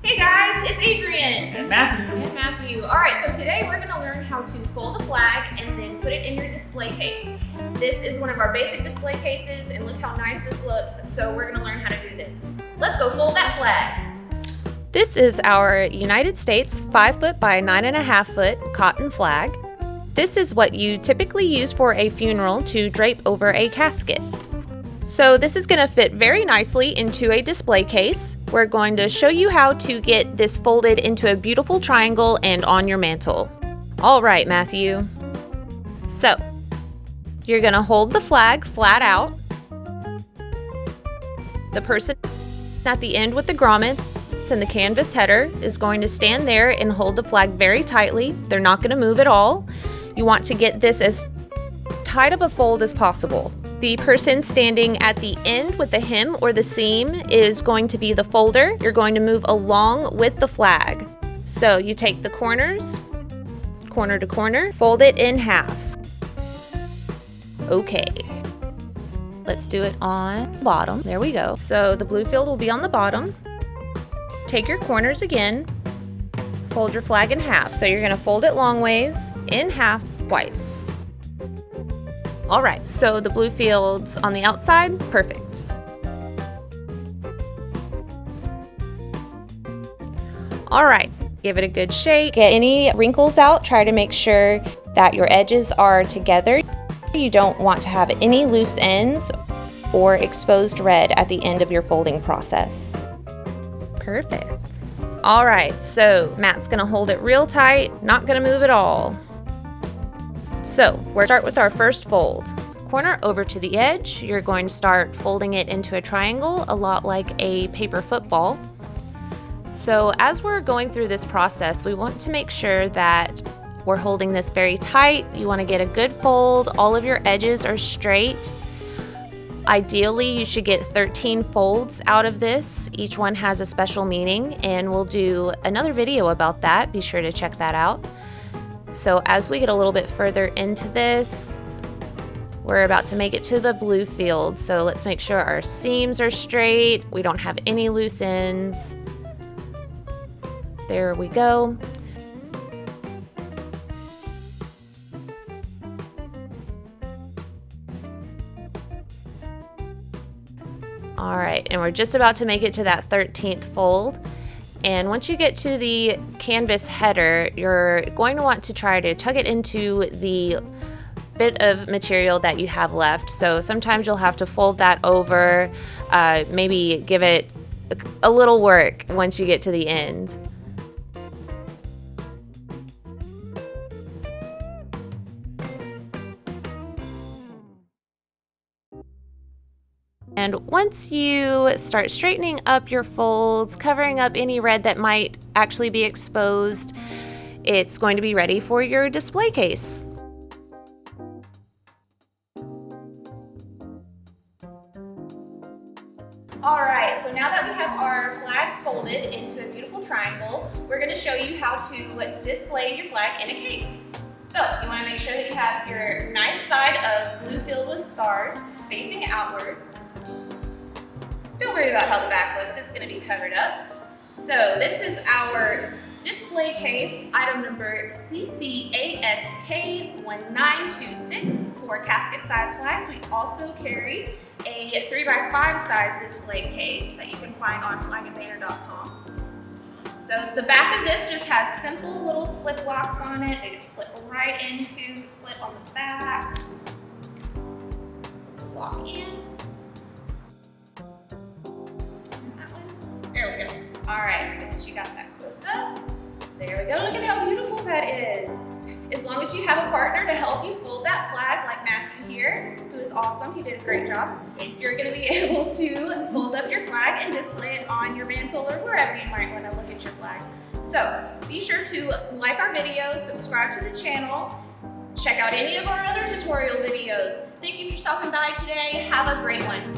Hey guys, it's Adrienne. And Matthew. All right, so today we're gonna learn how to fold a flag and then put it in your display case. This is one of our basic display cases, and look how nice this looks. So we're gonna learn how to do this. Let's go fold that flag. This is our United States 5 foot by 9.5 foot cotton flag. This is what you typically use for a funeral to drape over a casket. So this is going to fit very nicely into a display case. We're going to show you how to get this folded into a beautiful triangle and on your mantle. All right, Matthew. So you're going to hold the flag flat out. The person at the end with the grommets and the canvas header is going to stand there and hold the flag very tightly. They're not going to move at all. You want to get this as tight of a fold as possible. The person standing at the end with the hem or the seam is going to be the folder. You're going to move along with the flag. So you take the corners, corner to corner, fold it in half. Okay. Let's do it on the bottom. There we go. So the blue field will be on the bottom. Take your corners again, fold your flag in half. So you're going to fold it long ways, in half twice. All right, so the blue field's on the outside, perfect. All right, give it a good shake. Get any wrinkles out. Try to make sure that your edges are together. You don't want to have any loose ends or exposed red at the end of your folding process. Perfect. All right, so Matt's gonna hold it real tight, not gonna move at all. So we'll start with our first fold. Corner over to the edge. You're going to start folding it into a triangle, a lot like a paper football. So as we're going through this process, we want to make sure that we're holding this very tight. You want to get a good fold. All of your edges are straight. Ideally, you should get 13 folds out of this. Each one has a special meaning, and we'll do another video about that. Be sure to check that out. So as we get a little bit further into this, we're about to make it to the blue field. So let's make sure our seams are straight. We don't have any loose ends. There we go. All right, and we're just about to make it to that 13th fold. And once you get to the canvas header, you're going to want to try to tuck it into the bit of material that you have left. So sometimes you'll have to fold that over, maybe give it a little work once you get to the end. And once you start straightening up your folds, covering up any red that might actually be exposed, it's going to be ready for your display case. All right, so now that we have our flag folded into a beautiful triangle, we're gonna show you how to display your flag in a case. So you wanna make sure that you have your nice side of blue filled with stars facing outwards. Don't worry about how the back looks, it's gonna be covered up. So this is our display case, item number CCASK1926 for casket size flags. We also carry a 3x5 size display case that you can find on FlagandBanner.com. So the back of this just has simple little slip locks on it. They just slip right into the slit on the back. Lock in. There we go. All right, so once you got that closed up, there we go. Look at how beautiful that is. As long as you have a partner to help you fold that flag, like Matthew here, who is awesome, he did a great job, you're gonna be able to fold up your flag and display it on your mantle or wherever you might wanna look at your flag. So be sure to like our videos, subscribe to the channel, check out any of our other tutorial videos. Thank you for stopping by today. Have a great one.